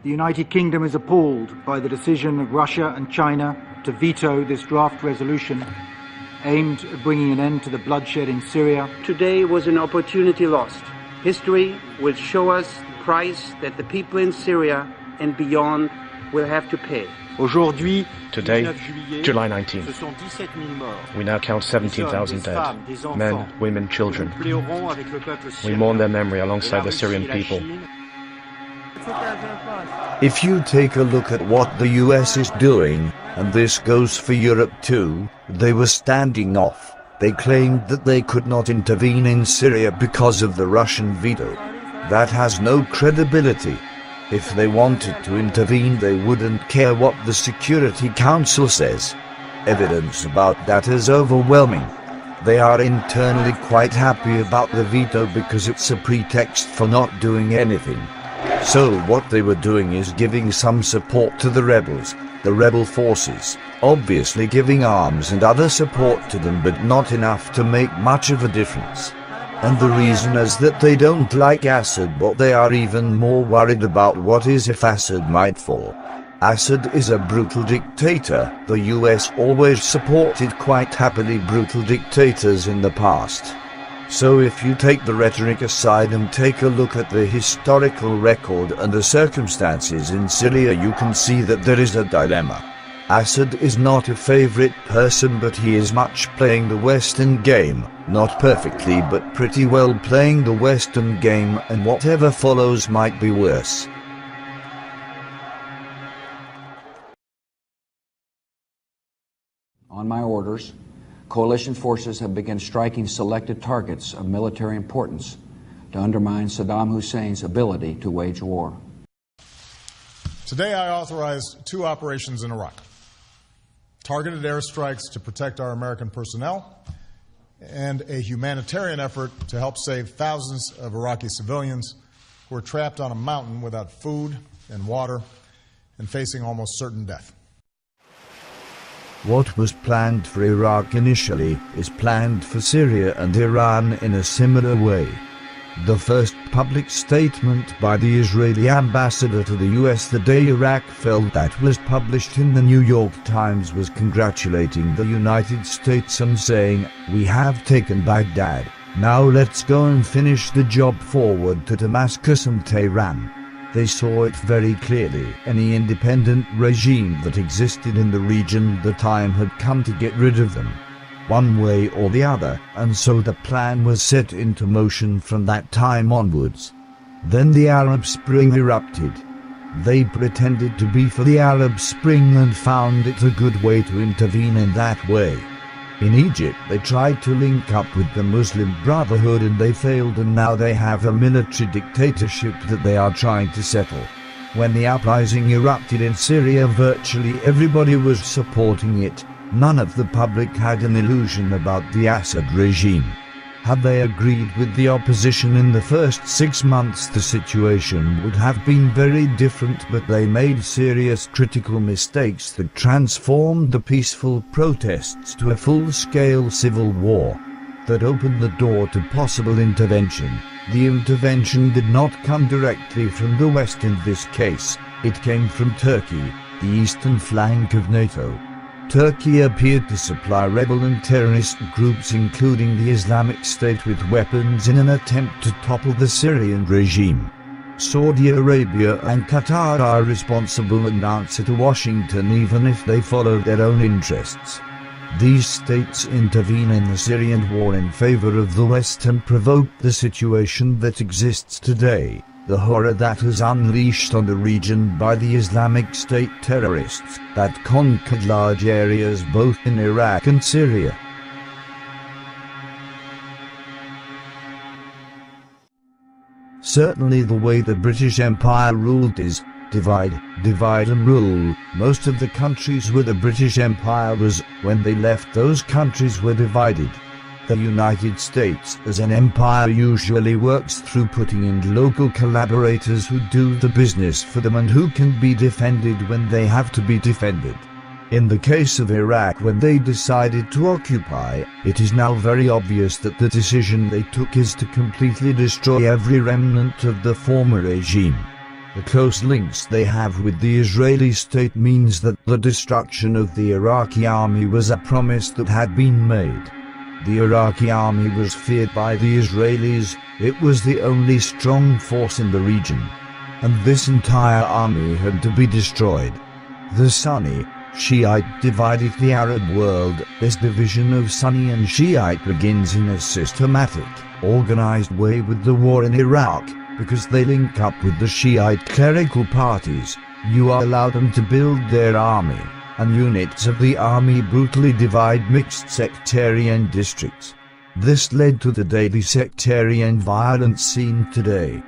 The United Kingdom is appalled by the decision of Russia and China to veto this draft resolution aimed at bringing an end to the bloodshed in Syria. Today was an opportunity lost. History will show us the price that the people in Syria and beyond will have to pay. Today, July 19th, we now count 17,000 dead, men, women, children. We mourn their memory alongside the Syrian people. If you take a look at what the US is doing, and this goes for Europe too, they were standing off. They claimed that they could not intervene in Syria because of the Russian veto. That has no credibility. If they wanted to intervene, they wouldn't care what the Security Council says. Evidence about that is overwhelming. They are internally quite happy about the veto because it's a pretext for not doing anything. So what they were doing is giving some support to the rebels, the rebel forces, obviously giving arms and other support to them, but not enough to make much of a difference. And the reason is that they don't like Assad, but they are even more worried about what is if Assad might fall. Assad is a brutal dictator. The US always supported quite happily brutal dictators in the past. So if you take the rhetoric aside and take a look at the historical record and the circumstances in Syria, you can see that there is a dilemma. Assad is not a favorite person, but he is much playing the Western game, not perfectly but pretty well playing the Western game, and whatever follows might be worse. On my orders, coalition forces have begun striking selected targets of military importance to undermine Saddam Hussein's ability to wage war. Today I authorized 2 operations in Iraq. Targeted airstrikes to protect our American personnel, and a humanitarian effort to help save thousands of Iraqi civilians who are trapped on a mountain without food and water and facing almost certain death. What was planned for Iraq initially is planned for Syria and Iran in a similar way. The first public statement by the Israeli ambassador to the US the day Iraq fell, that was published in the New York Times, was congratulating the United States and saying, "We have taken Baghdad, now let's go and finish the job forward to Damascus and Tehran." They saw it very clearly. Any independent regime that existed in the region, the time had come to get rid of them, one way or the other, and so the plan was set into motion from that time onwards. Then the Arab Spring erupted. They pretended to be for the Arab Spring and found it a good way to intervene in that way. In Egypt they tried to link up with the Muslim Brotherhood and they failed, and now they have a military dictatorship that they are trying to settle. When the uprising erupted in Syria, virtually everybody was supporting it. None of the public had an illusion about the Assad regime. Had they agreed with the opposition in the first 6 months, the situation would have been very different, but they made serious critical mistakes that transformed the peaceful protests to a full-scale civil war that opened the door to possible intervention. The intervention did not come directly from the West in this case. It came from Turkey, the eastern flank of NATO. Turkey appeared to supply rebel and terrorist groups, including the Islamic State, with weapons in an attempt to topple the Syrian regime. Saudi Arabia and Qatar are responsible and answer to Washington, even if they follow their own interests. These states intervene in the Syrian war in favor of the West and provoke the situation that exists today. The horror that is unleashed on the region by the Islamic State terrorists that conquered large areas both in Iraq and Syria. Certainly the way the British Empire ruled is divide and rule. Most of the countries where the British Empire was, when they left, those countries were divided. The United States as an empire usually works through putting in local collaborators who do the business for them and who can be defended when they have to be defended. In the case of Iraq, when they decided to occupy, it is now very obvious that the decision they took is to completely destroy every remnant of the former regime. The close links they have with the Israeli state means that the destruction of the Iraqi army was a promise that had been made. The Iraqi army was feared by the Israelis. It was the only strong force in the region. And this entire army had to be destroyed. The Sunni Shiite divided the Arab world. This division of Sunni and Shiite begins in a systematic, organized way with the war in Iraq. Because they link up with the Shiite clerical parties, you allow them to build their army, and units of the army brutally divide mixed sectarian districts. This led to the daily sectarian violence seen today.